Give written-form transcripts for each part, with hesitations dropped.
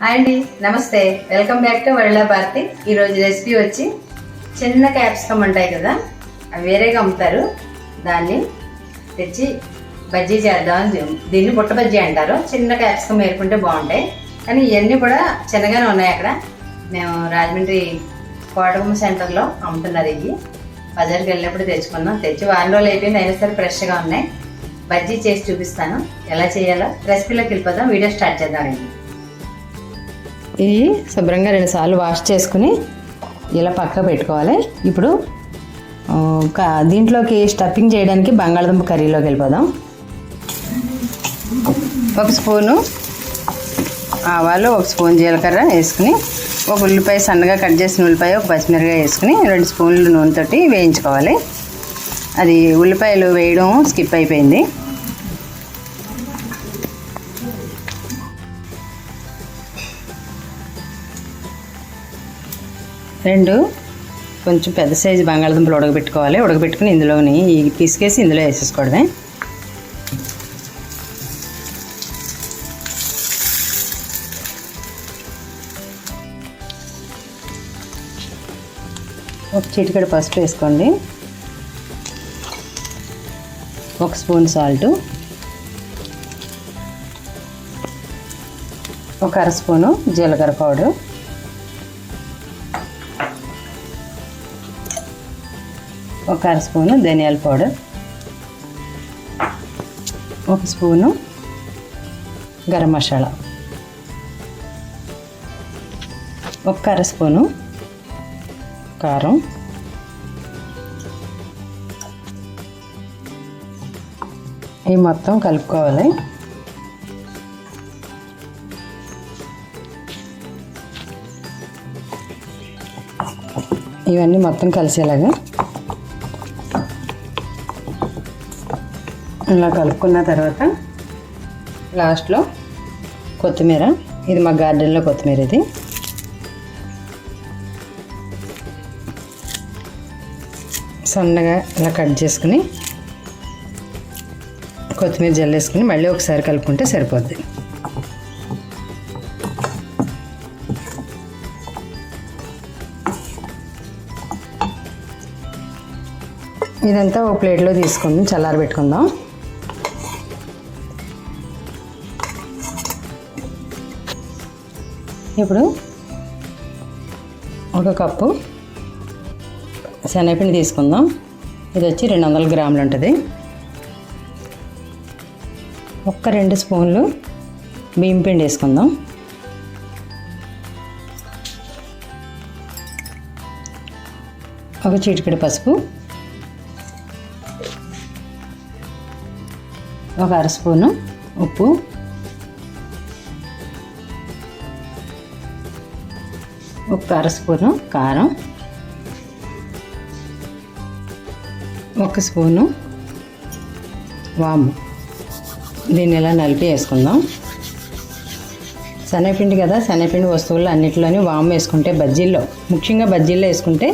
Hi అండి, నమస్తే. Welcome back to world Bharati. ఈరోజు రెసిపీ వచ్చి చిన్న క్యాప్సికమ్ ఉంటాయి కదా, అవి వేరేగా అమ్ముతారు. దాన్ని తెచ్చి బజ్జీ చేద్దాం. దీన్ని బుట్ట బజ్జీ అంటారు. చిన్న క్యాప్సికమ్ వేరుకుంటే బాగుంటాయి, కానీ ఇవన్నీ కూడా చిన్నగానే ఉన్నాయి. అక్కడ మేము రాజమండ్రి కోటగుమ్మ సెంటర్లో అమ్ముతున్నారు. ఇవి బజార్కి వెళ్ళినప్పుడు తెచ్చుకున్నాం. తెచ్చి వారం రోజులు అయిపోయింది, అయినా సరే ఫ్రెష్గా ఉన్నాయి. బజ్జీ చేసి చూపిస్తాను ఎలా చేయాలో. రెసిపీలోకి వెళ్ళిపోదాం. వీడియో స్టార్ట్ చేద్దామండి. ఇవి శుభ్రంగా 2 సార్లు వాష్ చేసుకుని ఇలా పక్క పెట్టుకోవాలి. ఇప్పుడు దీంట్లోకి స్టఫింగ్ చేయడానికి బంగాళదుంప కర్రీలోకి వెళ్ళిపోదాం. 1 స్పూను ఆవాలు, 1 స్పూన్ జీలకర్ర వేసుకుని, 1 ఉల్లిపాయ సన్నగా కట్ చేసిన ఉల్లిపాయ, 1 పచ్చిమిరపకాయ వేసుకుని 2 స్పూన్లు నూనెతోటి వేయించుకోవాలి. అది ఉల్లిపాయలు వేయడం స్కిప్ అయిపోయింది. రెండు కొంచెం పెద్ద సైజు బంగాళదుంపలు ఉడకబెట్టుకోవాలి. ఉడకబెట్టుకుని ఇందులోని ఈ పిసికేసి ఇందులో వేసేసుకోవడమే. ఒక చిటికెడు పసుపు వేసుకోండి, 1 స్పూన్ సాల్టు, 1 అర స్పూను జీలకర్ర పౌడరు, 1 అర స్పూను ధనియాల పౌడర్, 1 స్పూను గరం మసాలా, 1 అర స్పూను కారం, ఇవి మొత్తం కలుపుకోవాలి. ఇవన్నీ మొత్తం కలిసేలాగా ఇలా కలుపుకున్న తర్వాత లాస్ట్లో కొత్తిమీర, ఇది మా గార్డెన్లో కొత్తిమీర, ఇది సన్నగా ఇలా కట్ చేసుకుని కొత్తిమీర జల్లేసుకుని మళ్ళీ ఒకసారి కలుపుకుంటే సరిపోద్ది. ఇదంతా ఒక ప్లేట్లో తీసుకుందాం, చల్లారబెట్టుకుందాం. ఇప్పుడు 1 కప్పు శనగపిండి తీసుకుందాం. ఇది వచ్చి 200 గ్రాములు ఉంటుంది. 2 స్పూన్లు బియ్యం పిండి వేసుకుందాం. 1 చిటికెడు పసుపు, 1 అర స్పూను ఉప్పు, 1 అర స్పూను కారం, 1 స్పూను వాము. దీన్ని ఇలా నలిపి వేసుకుందాం. శనగపిండి కదా, శనగపిండి వస్తువులు అన్నిటిలోని వాము వేసుకుంటే బజ్జీల్లో, ముఖ్యంగా బజ్జీల్లో వేసుకుంటే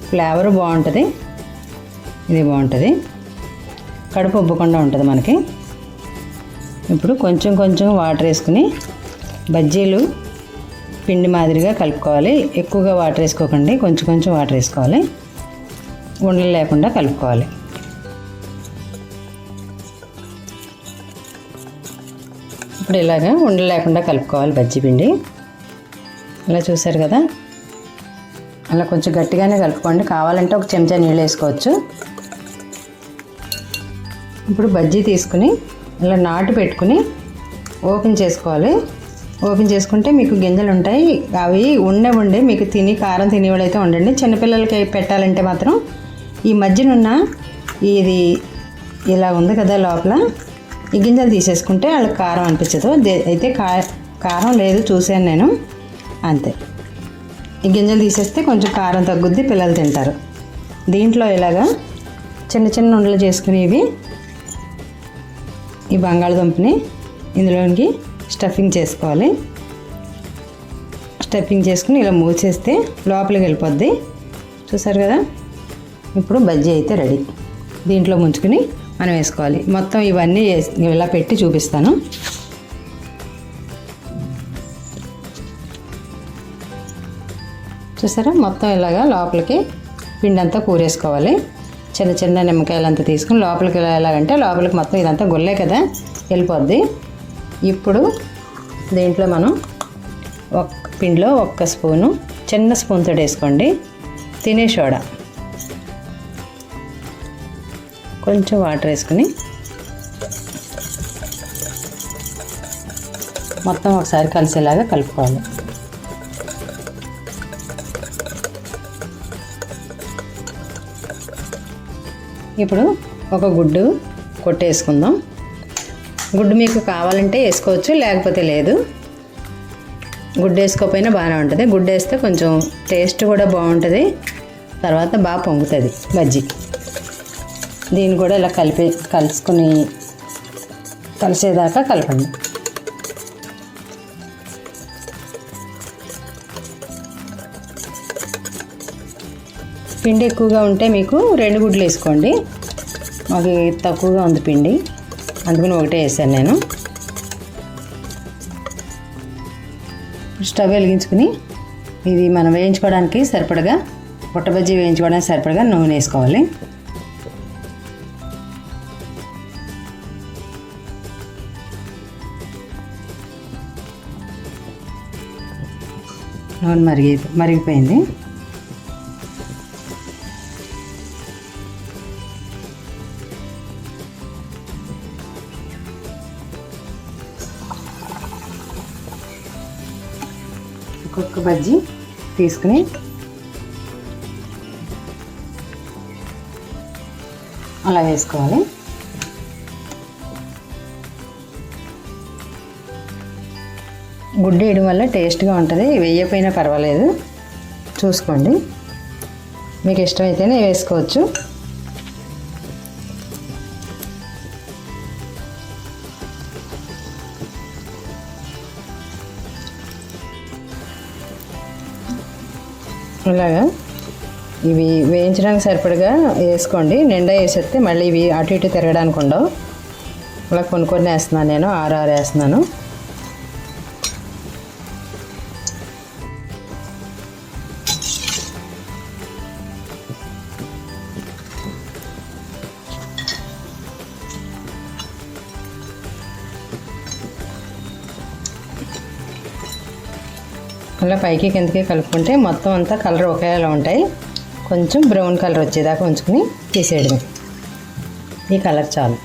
ఫ్లేవర్ బాగుంటుంది. ఇది బాగుంటుంది, కడుపు ఉబ్బకుండా ఉంటుంది మనకి. ఇప్పుడు కొంచెం కొంచెం వాటర్ వేసుకుని బజ్జీలు పిండి మాదిరిగా కలుపుకోవాలి. ఎక్కువగా వాటర్ వేసుకోకండి, కొంచెం కొంచెం వాటర్ వేసుకోవాలి. ఉండలు లేకుండా కలుపుకోవాలి. ఇప్పుడు ఇలాగా ఉండలు లేకుండా కలుపుకోవాలి బజ్జీ పిండి. ఇలా చూసారు కదా, అలా కొంచెం గట్టిగానే కలుపుకోండి. కావాలంటే 1 చెంచా నీళ్ళు వేసుకోవచ్చు. ఇప్పుడు బజ్జీ తీసుకుని ఇలా నాటు పెట్టుకుని ఓపెన్ చేసుకోవాలి. ఓపెన్ చేసుకుంటే మీకు గింజలు ఉంటాయి. అవి ఉండే మీకు కారం తినేవాళ్ళైతే ఉండండి. చిన్నపిల్లలకి పెట్టాలంటే మాత్రం ఈ మధ్యనున్న ఇది ఇలా ఉంది కదా, లోపల ఈ గింజలు తీసేసుకుంటే వాళ్ళకి కారం అనిపించదు. అయితే కారం లేదు, చూశాను నేను, అంతే. ఈ గింజలు తీసేస్తే కొంచెం కారం తగ్గుద్ది, పిల్లలు తింటారు. దీంట్లో ఇలాగా చిన్న చిన్న ఉండలు చేసుకునేవి ఈ బంగాళదుంపని ఇందులోనికి స్టఫింగ్ చేసుకోవాలి. స్టఫింగ్ చేసుకుని ఇలా మూసేస్తే లోపలికి వెళ్ళిపోద్ది. చూసారు కదా, ఇప్పుడు బజ్జీ అయితే రెడీ. దీంట్లో ముంచుకుని మనం వేసుకోవాలి. మొత్తం ఇవన్నీ ఇలా పెట్టి చూపిస్తాను. చూసారా, మొత్తం ఇలాగా లోపలికి పిండి అంతా కూరేసుకోవాలి. చిన్న చిన్న నిమ్మకాయలు అంతా తీసుకుని లోపలికి ఎలాగంటే లోపలికి మొత్తం ఇదంతా గుల్లే కదా వెళ్ళిపోద్ది. ఇప్పుడు దీంట్లో మనం పిండిలో 1 స్పూను, చిన్న స్పూన్తో వేసుకోండి తినే సోడా, కొంచెం వాటర్ వేసుకుని మొత్తం ఒకసారి కలిసేలాగా కలుపుకోవాలి. ఇప్పుడు ఒక గుడ్డు కొట్టేసుకుందాం. గుడ్డు మీకు కావాలంటే వేసుకోవచ్చు, లేకపోతే లేదు. గుడ్డు వేసుకోకపోయినా బాగానే ఉంటుంది. గుడ్డు వేస్తే కొంచెం టేస్ట్ కూడా బాగుంటుంది, తర్వాత బాగా పొంగుతుంది బజ్జీ. దీన్ని కూడా ఇలా కలిసేదాకా కలపండి. పిండి ఎక్కువగా ఉంటే మీకు 2 గుడ్లు వేసుకోండి. మాకు తక్కువగా ఉంది పిండి, అందుకని 1 వేసాను నేను. స్టవ్ వెలిగించుకుని ఇది మనం వేయించుకోవడానికి సరిపడగా, పొట్ట బజ్జీ వేయించుకోవడానికి సరిపడగా నూనె వేసుకోవాలి. నూనె మరిగిపోయింది. ఒక్కొక్క బజ్జీ తీసుకుని అలా వేసుకోవాలి. గుడ్డు వేయడం వల్ల టేస్ట్గా ఉంటుంది, వేయకపోయినా పర్వాలేదు, చూసుకోండి. మీకు ఇష్టమైతేనే వేసుకోవచ్చు. ఇలాగా ఇవి వేయించడానికి సరిపడగా వేసుకోండి. నిండా వేసేస్తే మళ్ళీ ఇవి అటు ఇటు తిరగడానికి ఉండవు. అలా కొన్ని వేస్తున్నాను నేను, 6 వేస్తున్నాను. అలా పైకి కిందకి కలుపుకుంటే మొత్తం అంతా కలర్ ఒకేలా ఉంటాయి. కొంచెం బ్రౌన్ కలర్ వచ్చేదాకా ఉంచుకుని తీసేయడమే. ఈ కలర్ చాలు.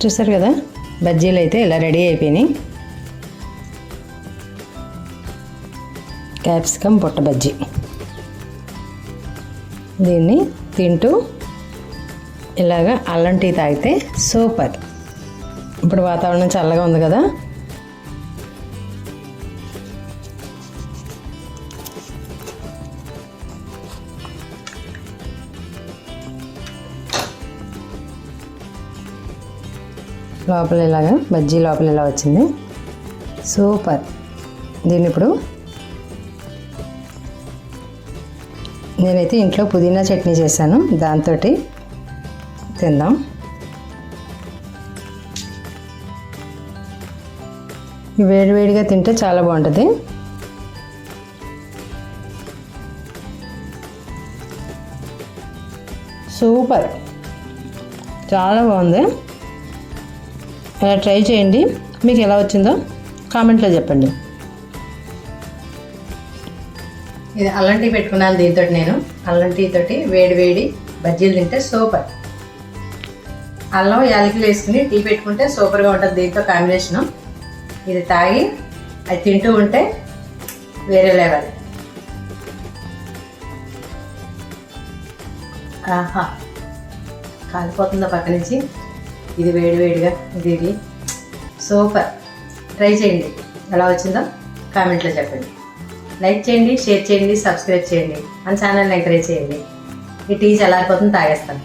చూసారు కదా, బజ్జీలు అయితే ఇలా రెడీ అయిపోయినాయి. క్యాప్సికమ్ పొట్ట బజ్జీ. దీన్ని తింటూ ఇలాగా అల్లం టీ తాగితే సూపర్. ఇప్పుడు వాతావరణం చల్లగా ఉంది కదా, లోపల ఇలాగా బజ్జీ లోపల ఇలా వచ్చింది, సూపర్. దీన్ని ఇప్పుడు నేనైతే ఇంట్లో పుదీనా చట్నీ చేశాను, దాంతో తిందాం. వేడివేడిగా తింటే చాలా బాగుంటుంది. సూపర్, చాలా బాగుంది. అలా ట్రై చేయండి. మీకు ఎలా వచ్చిందో కామెంట్లో చెప్పండి. ఇది అల్లం టీ పెట్టుకున్నాను దీంతో. నేను అల్లం టీ తోటి వేడి బజ్జీలు తింటే సూపర్. అల్లం యాలకులు వేసుకుని టీ పెట్టుకుంటే సూపర్గా ఉంటుంది దీంతో కాంబినేషను. ఇది తాగి అది తింటూ ఉంటే వేరే లెవెల్. ఆహా, కాలిపోతుందో పక్క నుంచి. ఇది వేడిగా ఇది సూపర్. ట్రై చేయండి, ఎలా వచ్చిందో కామెంట్లో చెప్పండి. లైక్ చేయండి, షేర్ చేయండి, సబ్స్క్రైబ్ చేయండి, మన ఛానల్ని ఎంకరేజ్ చేయండి. ఈ టీ చల్లారిపోతుంది, తాగేస్తాను.